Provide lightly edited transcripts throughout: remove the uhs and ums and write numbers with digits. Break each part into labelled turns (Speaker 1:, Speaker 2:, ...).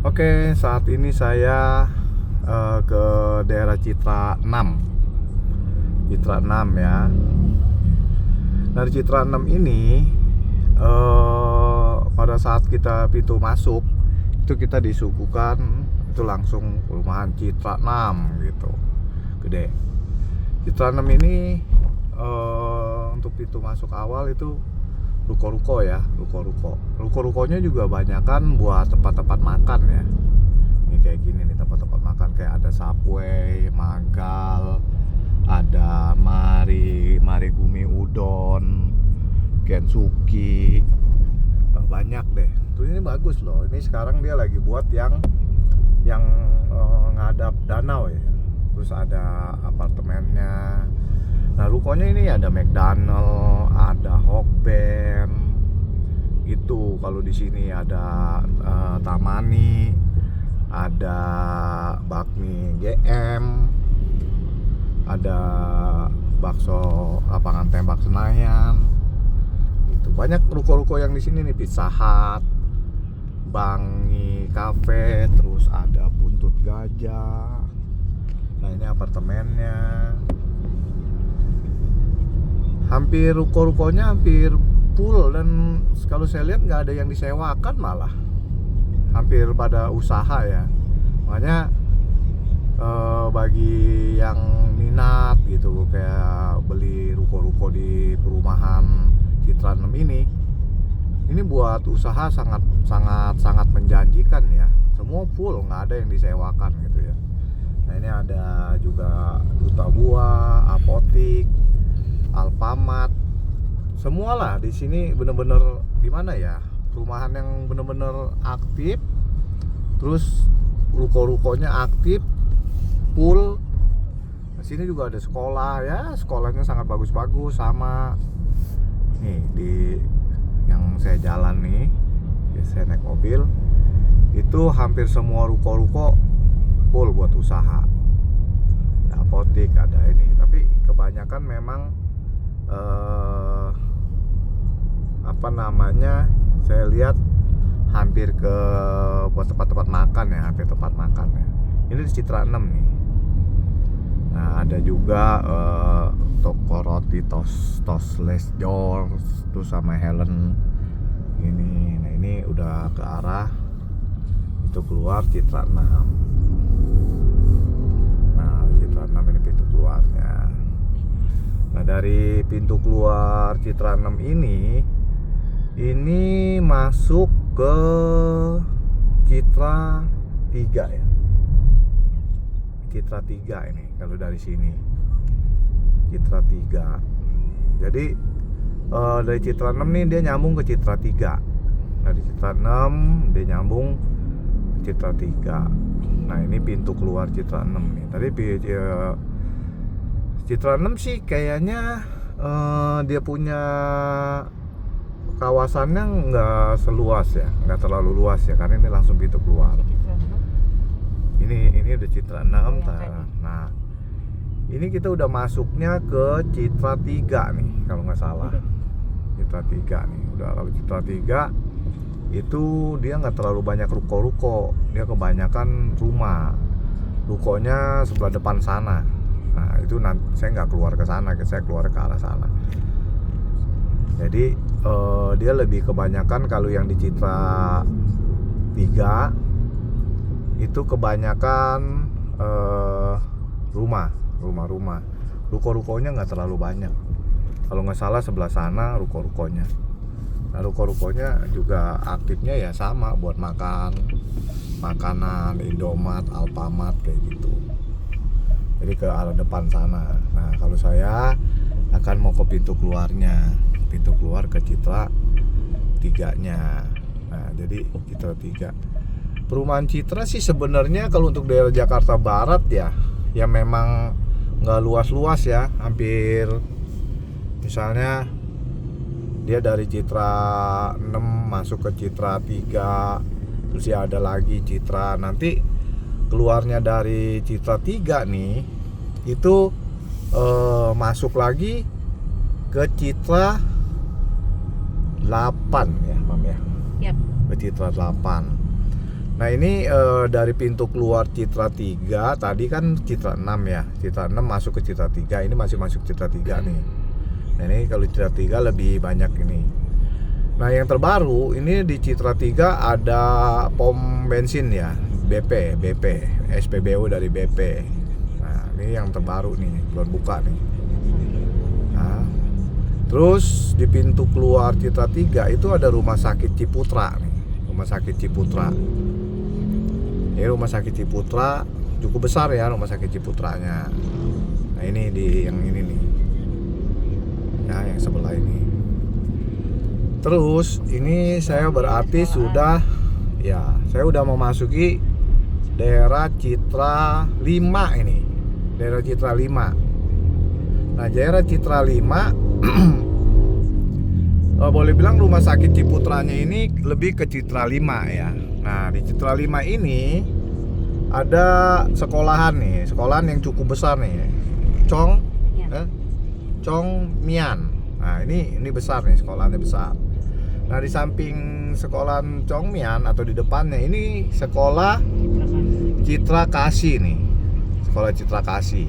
Speaker 1: Oke, saat ini saya ke daerah Citra 6. Citra 6 ya. Dari Citra 6 ini pada saat kita pintu masuk itu kita disuguhkan itu langsung perumahan Citra 6 gitu. Gede. Citra 6 ini untuk pintu masuk awal itu ruko-ruko ya, ruko-rukonya juga banyakan buat tempat-tempat makan ya. Ini kayak gini nih tempat-tempat makan, kayak ada Subway, Magal, ada Marigumi Udon, Kensuki, banyak deh. Tuh ini bagus loh. Ini sekarang dia lagi buat yang ngadap danau ya. Terus ada apartemennya. Nah, rukonya ini ada McDonald, ada Hokben. Itu kalau di sini ada Tamani, ada bakmi GM, ada bakso lapangan tembak Senayan. Itu banyak ruko-ruko yang di sini nih, Pizza Hut, Bangi Cafe, terus ada Buntut Gajah. Nah, ini apartemennya. Hampir ruko-rukonya hampir full, dan kalau saya lihat nggak ada yang disewakan, malah hampir pada usaha ya. Makanya bagi yang minat gitu kayak beli ruko-ruko di perumahan Citra 6 ini buat usaha sangat menjanjikan ya. Semua full, nggak ada yang disewakan gitu ya. Nah, ini ada juga Duta Buah, Apotik, Alfamart, semualah di sini bener-bener gimana ya, perumahan yang bener-bener aktif, terus ruko-rukonya aktif, full. Di sini juga ada sekolah ya, sekolahnya sangat bagus-bagus. Sama nih di yang saya jalan nih, ya saya naik mobil, itu hampir semua ruko-ruko full buat usaha. Ada apotik, ada ini, tapi kebanyakan memang saya lihat hampir ke buat tempat-tempat makan ya, hampir tempat makan ya. Ini di Citra 6 nih. Nah, ada juga toko roti Tosles George tuh sama Helen ini. Nah, ini udah ke arah itu keluar Citra 6. Nah, Citra 6 ini pintu keluarnya. Nah, dari pintu keluar Citra 6 ini masuk ke Citra 3 ya. Citra 3 ini kalau dari sini. Citra 3. Jadi dari Citra 6 nih dia nyambung ke Citra 3. Dari Citra 6 dia nyambung ke Citra 3. Nah, ini pintu keluar Citra 6 nih. Tadi Citra 6 sih kayaknya dia punya kawasannya nggak seluas ya, nggak terlalu luas ya, karena ini langsung pintu keluar. Ini udah Citra 6. Nah, ini kita udah masuknya ke Citra 3 nih kalau nggak salah. Citra 3 nih. Udah, kalau Citra 3 itu dia nggak terlalu banyak ruko-ruko, dia kebanyakan rumah. Rukonya sebelah depan sana. Nah, itu nanti saya nggak keluar ke sana, saya keluar ke arah sana. Jadi dia lebih kebanyakan kalau yang di Citra 3 itu kebanyakan rumah. Ruko-rukonya nggak terlalu banyak. Kalau nggak salah sebelah sana ruko-rukonya. Nah, ruko-rukonya juga aktifnya ya sama buat makanan Indomaret, Alfamart kayak gitu. Jadi ke arah depan sana. Nah, kalau saya akan mau ke pintu keluarnya, pintu keluar ke Citra 3-nya. Nah, jadi Citra 3. Perumahan Citra sih sebenarnya kalau untuk daerah Jakarta Barat ya memang nggak luas-luas ya. Hampir misalnya dia dari Citra 6 masuk ke Citra 3, terus ya ada lagi Citra, nanti keluarnya dari Citra 3 nih itu masuk lagi ke Citra 8 ya, Mam ya.
Speaker 2: Yap.
Speaker 1: Ke Citra 8. Nah ini dari pintu keluar Citra 3, tadi kan Citra 6 ya. Citra 6 masuk ke Citra 3, ini masih masuk Citra 3 nih. Nah ini kalau Citra 3 lebih banyak ini. Nah yang terbaru ini di Citra 3 ada pom bensin ya, BP, SPBU dari BP. Nah ini yang terbaru nih, belum buka nih. Nah, terus di pintu keluar Citra 3 itu ada rumah sakit Ciputra nih, rumah sakit Ciputra. Ini rumah sakit Ciputra cukup besar ya, rumah sakit Ciputranya. Nah ini di yang ini nih, ya yang sebelah ini. Terus ini saya berarti sudah memasuki daerah Citra 5 ini, daerah Citra 5. Nah daerah Citra 5 boleh bilang rumah sakit Ciputranya ini lebih ke Citra 5 ya. Nah di Citra 5 ini ada sekolahan nih, sekolahan yang cukup besar nih, Chong Mian. Nah ini besar nih, sekolahannya besar. Nah di samping sekolahan Chong Mian atau di depannya ini sekolah Citra Kasih nih, sekolah Citra Kasih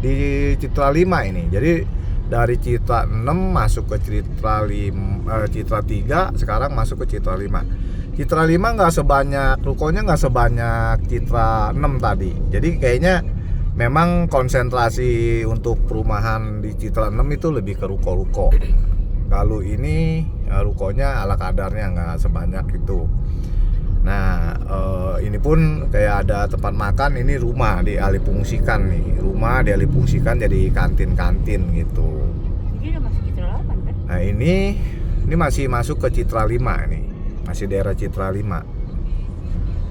Speaker 1: di Citra 5 ini. Jadi dari Citra 6 masuk ke Citra 3, sekarang masuk ke Citra 5. Citra 5 nggak sebanyak, rukonya nggak sebanyak Citra 6 tadi. Jadi kayaknya memang konsentrasi untuk perumahan di Citra 6 itu lebih ke ruko-ruko. Kalau ini rukonya ala kadarnya nggak sebanyak itu. Nah ini pun kayak ada tempat makan, ini rumah dialihfungsikan nih, rumah dialihfungsikan jadi kantin-kantin gitu.
Speaker 2: Jadi udah masuk Citra 8 kan?
Speaker 1: Nah ini masih masuk ke Citra 5 nih, masih daerah Citra 5.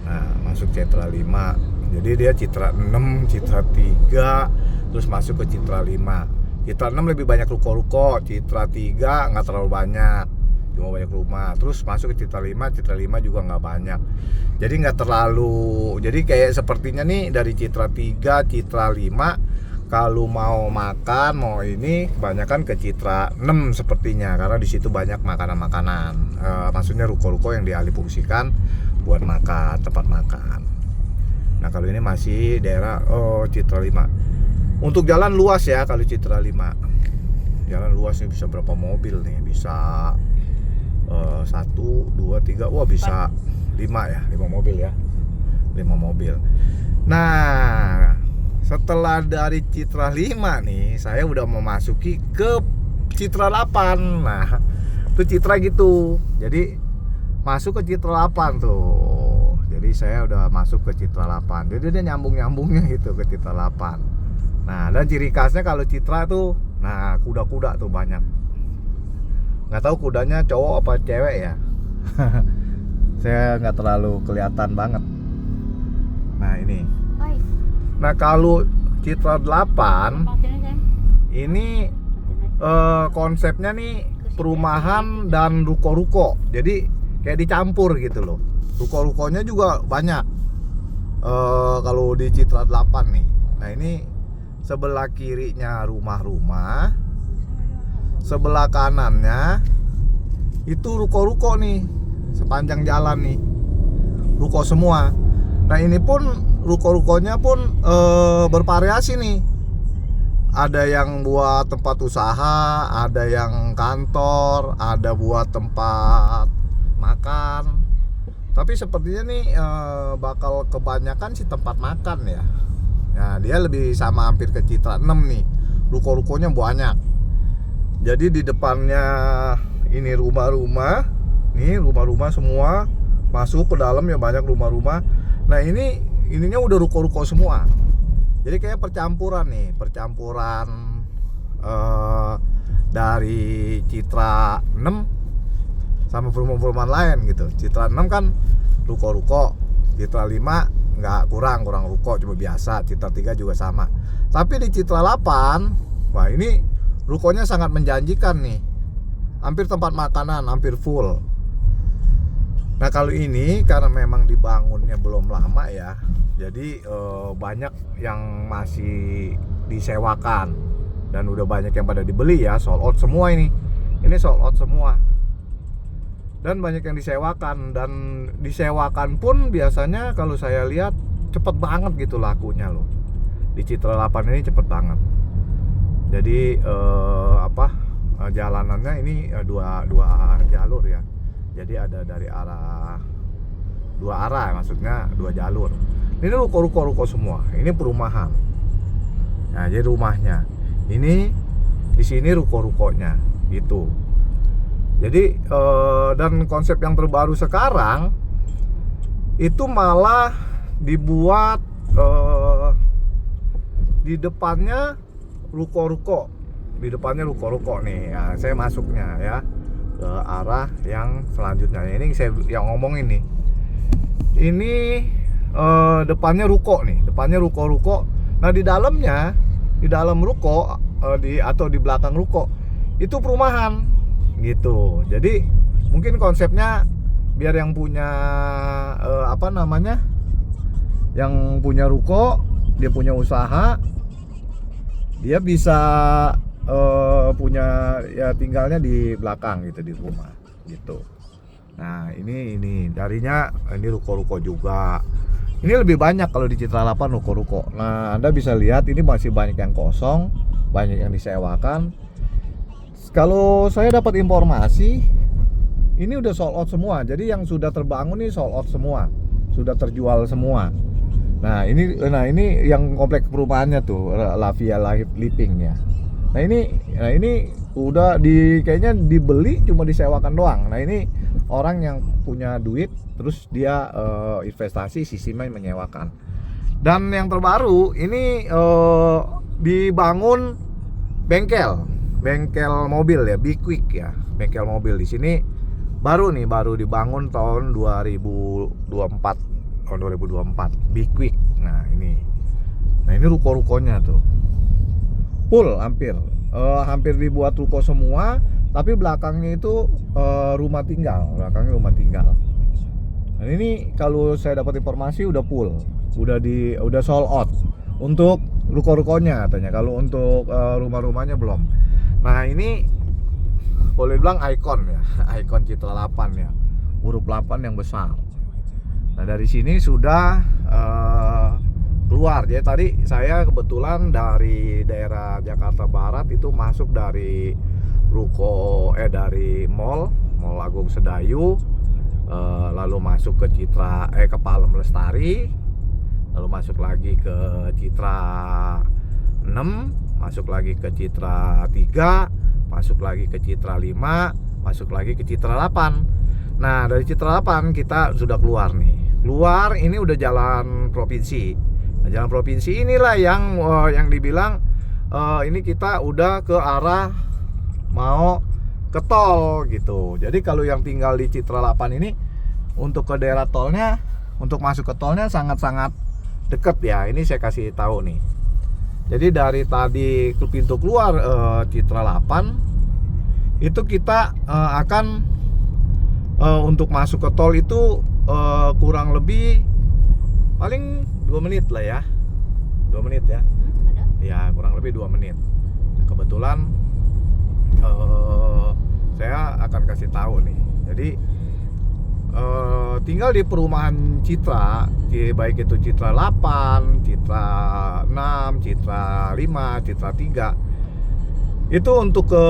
Speaker 1: Nah masuk Citra 5, jadi dia Citra 6, Citra 3, terus masuk ke Citra 5. Citra 6 lebih banyak ruko-ruko, Citra 3 nggak terlalu banyak, cuma banyak rumah. Terus masuk ke Citra 5, Citra 5 juga nggak banyak. Jadi nggak terlalu, jadi kayak sepertinya nih dari Citra 3, Citra 5, kalau mau makan, mau ini kebanyakan ke Citra 6 sepertinya, karena di situ banyak makanan-makanan. Maksudnya ruko-ruko yang dialihfungsikan buat makan, tempat makan. Nah kalau ini masih daerah Citra 5. Untuk jalan luas ya kalau Citra 5. Jalan luas nih, bisa berapa mobil nih? Bisa 1, 2, 3, wah bisa 5 ya, 5 mobil ya, 5 mobil. Nah setelah dari Citra 5 nih, saya udah memasuki ke Citra 8. Nah itu Citra gitu, jadi masuk ke Citra 8 tuh. Jadi saya udah masuk ke Citra 8. Jadi dia nyambung-nyambungnya gitu ke Citra 8. Nah dan ciri khasnya kalau Citra tuh, nah kuda-kuda tuh banyak. Nggak tahu kudanya cowok apa cewek ya. Saya nggak terlalu kelihatan banget. Nah ini. Nah kalau Citra 8 ini konsepnya nih perumahan dan ruko-ruko. Jadi kayak dicampur gitu loh. Ruko-rukonya juga banyak. Kalau di Citra 8 nih. Nah ini sebelah kirinya rumah-rumah, sebelah kanannya itu ruko-ruko nih, sepanjang jalan nih ruko semua. Nah ini pun ruko-rukonya pun bervariasi nih, ada yang buat tempat usaha, ada yang kantor, ada buat tempat makan. Tapi sepertinya nih bakal kebanyakan sih tempat makan ya. Nah dia lebih sama hampir ke Citra 6 nih, ruko-rukonya banyak. Jadi di depannya ini rumah-rumah, nih rumah-rumah semua, masuk ke dalam ya banyak rumah-rumah. Nah ininya udah ruko-ruko semua. Jadi kayak percampuran nih, dari Citra 6 sama perumahan-perumahan lain gitu. Citra 6 kan ruko-ruko, Citra 5 nggak kurang ruko, cuma biasa. Citra 3 juga sama. Tapi di Citra 8, wah ini rukonya sangat menjanjikan nih, hampir tempat makanan, hampir full. Nah kalau ini karena memang dibangunnya belum lama ya, jadi banyak yang masih disewakan dan udah banyak yang pada dibeli ya, sold out semua ini sold out semua. dan banyak yang disewakan, dan disewakan pun biasanya kalau saya lihat cepet banget gitu lakunya loh. Di Citra 8 ini cepet banget. Jadi jalanannya ini dua jalur ya. Jadi ada dari dua arah, maksudnya 2 jalur. Ini ruko semua. Ini perumahan. Nah, jadi rumahnya. Ini di sini ruko-rukonya gitu. Jadi dan konsep yang terbaru sekarang itu malah dibuat di depannya ruko-ruko. Di depannya ruko-ruko nih. Nah, saya masuknya ya ke arah yang selanjutnya. Ini saya yang ngomong ini. Ini depannya ruko nih, depannya ruko-ruko. Nah, di dalamnya, di dalam ruko atau di belakang ruko itu perumahan gitu. Jadi mungkin konsepnya biar yang punya yang punya ruko, dia punya usaha, dia bisa punya ya tinggalnya di belakang gitu, di rumah gitu. Nah, ini darinya ini ruko-ruko juga. Ini lebih banyak kalau di Citra 8 ruko-ruko. Nah, Anda bisa lihat ini masih banyak yang kosong, banyak yang disewakan. Kalau saya dapat informasi, ini udah sold out semua. Jadi yang sudah terbangun ini sold out semua, sudah terjual semua. Nah, ini yang kompleks perumahannya tuh, Lavia Living ya. Nah, ini udah kayaknya dibeli cuma disewakan doang. Nah, ini orang yang punya duit terus dia investasi, sistemnya menyewakan. Dan yang terbaru ini dibangun bengkel mobil ya, Be Quick ya, bengkel mobil di sini baru dibangun tahun 2024, Be Quick. Nah, ini ruko-rukonya tuh full, hampir dibuat ruko semua, tapi belakangnya itu rumah tinggal. Dan ini kalau saya dapat informasi udah full, udah sold out untuk ruko-rukonya katanya. Kalau untuk rumah-rumahnya belum. Nah, ini boleh bilang ikon ya, ikon Citra 8 ya, huruf 8 yang besar. Nah, dari sini sudah keluar. Jadi tadi saya kebetulan dari daerah Jakarta Barat itu masuk dari dari Mall Agung Sedayu, lalu masuk ke ke Palem Lestari, lalu masuk lagi ke Citra 6, masuk lagi ke Citra 3, masuk lagi ke Citra 5, masuk lagi ke Citra 8. Nah, dari Citra 8 kita sudah keluar nih. Ini udah jalan provinsi. Nah, jalan provinsi inilah yang dibilang ini kita udah ke arah mau ke tol gitu. Jadi kalau yang tinggal di Citra 8 ini untuk ke daerah tolnya, untuk masuk ke tolnya sangat-sangat deket ya. Ini saya kasih tahu nih. Jadi dari tadi ke pintu keluar Citra 8 itu kita akan untuk masuk ke tol itu kurang lebih paling 2 menit lah ya. 2 menit ya.
Speaker 2: Ada?
Speaker 1: Ya, kurang lebih 2 menit. Kebetulan saya akan kasih tahu nih. Jadi tinggal di perumahan Citra, baik itu Citra 8, Citra 6, Citra 5, Citra 3, itu untuk ke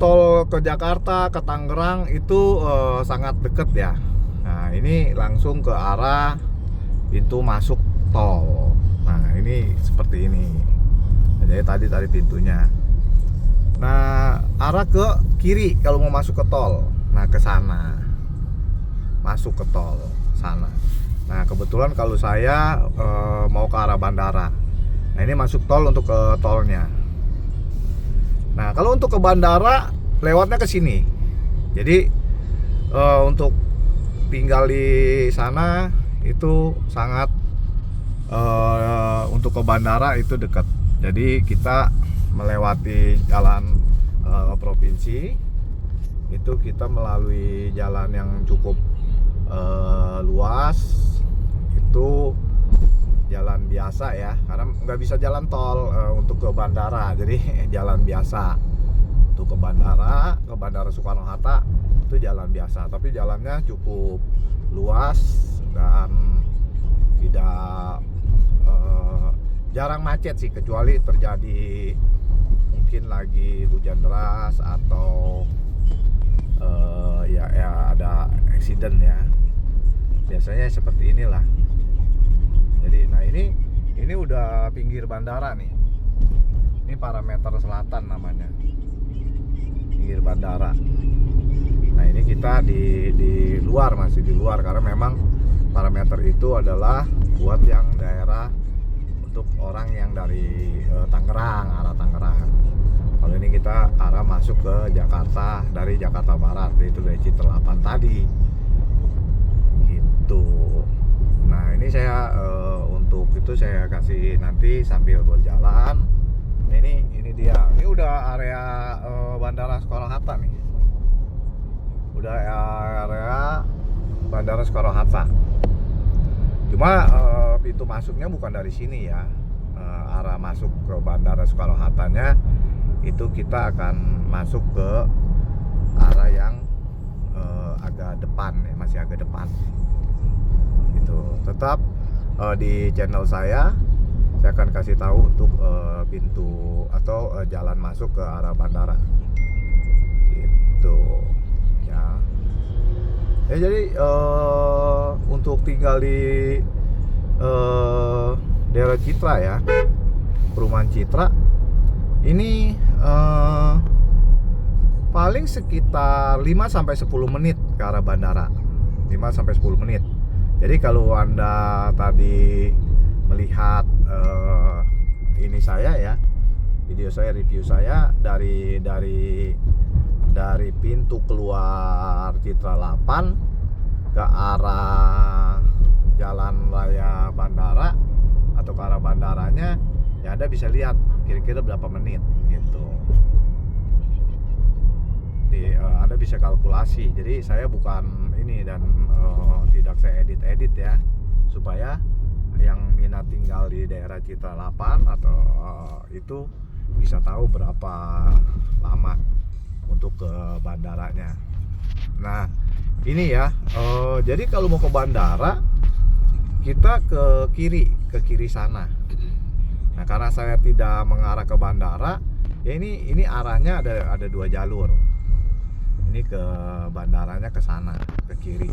Speaker 1: tol ke Jakarta, ke Tangerang itu sangat deket ya. Nah, ini langsung ke arah pintu masuk tol. Nah, ini seperti ini. Jadi tadi pintunya. Nah, arah ke kiri kalau mau masuk ke tol. Nah, ke sana. Masuk ke tol sana. Nah, kebetulan kalau saya mau ke arah bandara. Nah, ini masuk tol untuk ke tolnya. Nah, kalau untuk ke bandara lewatnya ke sini. Jadi untuk tinggal di sana itu sangat untuk ke bandara itu dekat. Jadi kita melewati jalan provinsi itu kita melalui jalan yang cukup luas, itu jalan biasa ya, karena nggak bisa jalan tol untuk ke bandara, jadi jalan biasa untuk ke bandara Soekarno Hatta itu jalan biasa, tapi jalannya cukup luas dan tidak jarang macet sih, kecuali terjadi mungkin lagi hujan deras atau ya ada accident ya, biasanya seperti inilah. Jadi nah ini udah pinggir bandara nih, ini parameter selatan namanya, pinggir bandara. Nah ini kita di luar, masih di luar, karena memang parameter itu adalah buat yang daerah untuk orang yang dari Tangerang, arah Tangerang. Kalau ini kita arah masuk ke Jakarta dari Jakarta Barat, itu dari Citralapan tadi gitu. Nah ini saya untuk itu saya kasih nanti sambil berjalan. Ini dia, ini udah area Bandara Soekarno-Hatta nih, udah area Bandara Soekarno-Hatta. Cuma pintu masuknya bukan dari sini ya, arah masuk ke Bandara Soekarno-Hattanya itu kita akan masuk ke arah yang agak depan ya, masih agak depan gitu. Tetap di channel saya akan kasih tahu untuk pintu atau jalan masuk ke arah bandara gitu ya. Jadi untuk tinggal di daerah Citra ya, perumahan Citra ini paling sekitar 5-10 menit ke arah bandara, 5-10 menit. Jadi kalau Anda tadi melihat ini saya ya, video saya, review saya dari pintu keluar Citra 8 ke arah jalan raya bandara atau ke arah bandaranya ya, Anda bisa lihat kira-kira berapa menit gitu. Anda bisa kalkulasi. Jadi saya bukan ini dan tidak saya edit ya, supaya yang minat tinggal di daerah Citra 8 atau itu bisa tahu berapa lama untuk ke bandaranya. Nah ini ya, jadi kalau mau ke bandara kita ke kiri sana. Nah karena saya tidak mengarah ke bandara ya, ini arahnya ada 2 jalur. Ini ke bandaranya ke sana, ke kiri.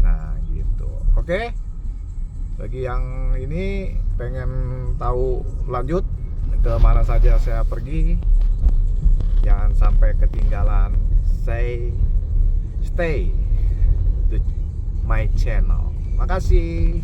Speaker 1: Nah gitu. Oke. Bagi yang ini pengen tahu lanjut ke mana saja saya pergi, jangan sampai ketinggalan. Stay to my channel. Makasih.